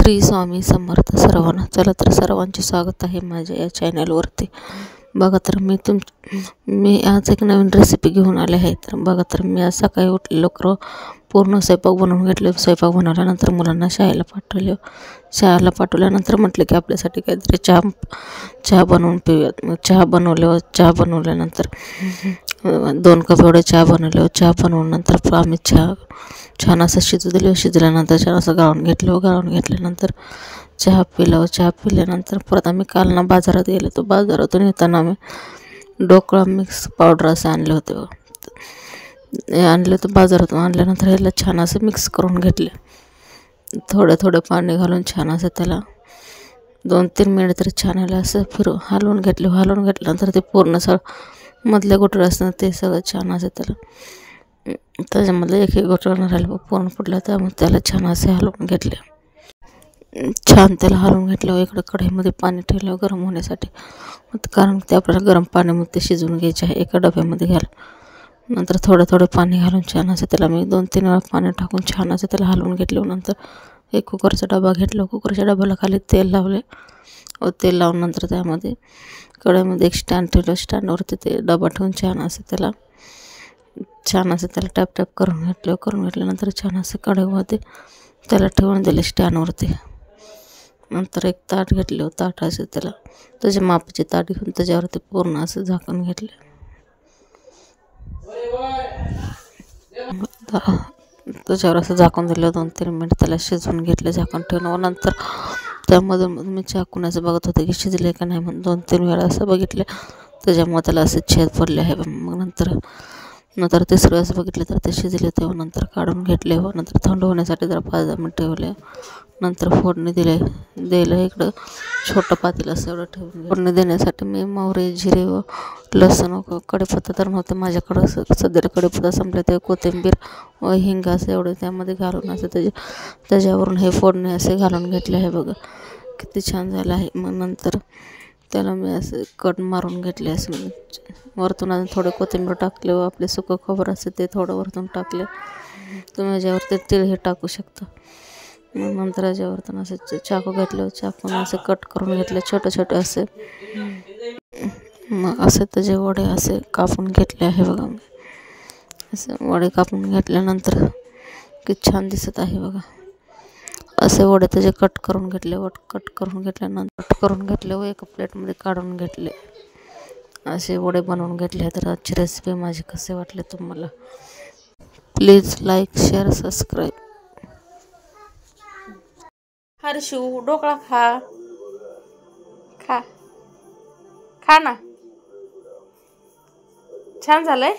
श्री स्वामी समर्थ सर्वांना. चला तर सर्वांचे स्वागत आहे माझ्या या चॅनलवरती. बघा तर मी आज एक नवीन रेसिपी घेऊन आले आहे. तर बघा तर मी आज सकाळी उठले, लवकर पूर्ण स्वयंपाक बनवून घेतले. स्वयंपाक बनवल्यानंतर मुलांना शाळेला पाठवल्यानंतर म्हटलं की आपल्यासाठी काहीतरी चहा बनवून पिऊयात. मग चहा बनवल्यानंतर 2 कप एवढे चहा बनवले. चहा बनवल्यानंतर आम्ही छान असं शिजू दिलं. शिजल्यानंतर छान असं गाळून घेतल्यानंतर चहा पिल्यानंतर परत आम्ही काल ना बाजारात गेलो. तो बाजारातून येताना आम्ही ढोकळा मिक्स पावडर असं आणले होते. तर बाजारातून आणल्यानंतर ह्याला छान असं मिक्स करून घेतले. थोडं पाणी घालून छान असं त्याला 2-3 मिनिट तरी छान ह्याला असं हलवून घेतल्यानंतर ते पूर्ण मधले गोटळे असतात ते सगळं छान असं त्याच्यामधलं एक गोटळा राहिलं पूर्ण फुटलं. त्यामुळे त्याला छान असे हलवून घेतले. छान त्याला हलवून घेतल्यावर इकडं कढईमध्ये पाणी ठेवलं गरम होण्यासाठी. कारण ते आपल्याला गरम पाण्यामध्ये शिजवून घ्यायचे आहे. एका डब्यामध्ये नंतर थोडं पाणी घालून छान असं त्याला मी 2-3 वेळा पाणी टाकून छान असं त्याला हलवून घेतलं. नंतर एक कुकरचा डबा घेतला. कुकरच्या डब्याला खाली तेल लावले व तेल लावून नंतर त्यामध्ये कढईमध्ये एक स्टँड ठेवलं. स्टँडवरती ते डबा ठेवून छान असं त्याला टॅप करून घेतल्यानंतर छान असं कढईमध्ये त्याला ठेवून दिले स्टँडवरती. नंतर एक ताट घेतले. ताट असं त्याच्या मापाचे ताट घेऊन त्याच्यावरती पूर्ण असं झाकण घेतले. त्याच्यावर असं झाकून दिलं. 2-3 मिनिट त्याला शिजवून घेतले झाकण ठेवून. नंतर त्यामधून मी चाकून असं बघत होते की शिजले का नाही म्हणून 2-3 वेळा असं बघितले. त्याच्यामुळे त्याला असं छेद पडले आहे. मग नंतर तिसरं असं बघितलं तर ते शिजले. तेव्हा नंतर काढून घेतले व नंतर थंड होण्यासाठी जरा 5-10 मिनिट ठेवले. नंतर फोडणी दिलं. इकडं छोटं पातेलं असं एवढं ठेवून फोडणी देण्यासाठी मी मोहरी, जिरे व लसूण व कढीपत्ता तर नव्हते माझ्याकडं. सध्याला कढीपत्ता संपले. ते कोथिंबीर व हिंग असं एवढं त्यामध्ये घालून असं त्याच्यावरून हे फोडणी असे घालून घेतले आहे. बघा किती छान झालं आहे. मग नंतर त्याला मी असं कट मारून घेतले. असं वरतून अजून थोडे कोथिंबीर टाकले व आपले सुकं खोबरं असते ते थोडं वरतून टाकले. तुम्ही याच्यावरती तीळ हे टाकू शकता. मग नंतर याच्यावरतून असं चाकू घेतलं. चाकून असं कट करून घेतले छोटे असे. मग असं त्याचे वडे असे कापून घेतले आहे. बघा मी असं वडे कापून घेतल्यानंतर किती छान दिसत आहे. बघा असे वडे त्याचे कट करून घेतले व एका प्लेटमध्ये काढून घेतले. असे वडे बनवून घेतले. तर आजची रेसिपी माझी कसे वाटले तुम्हाला please like, share, subscribe. Harshu dhokla खा ना. छान झालंय.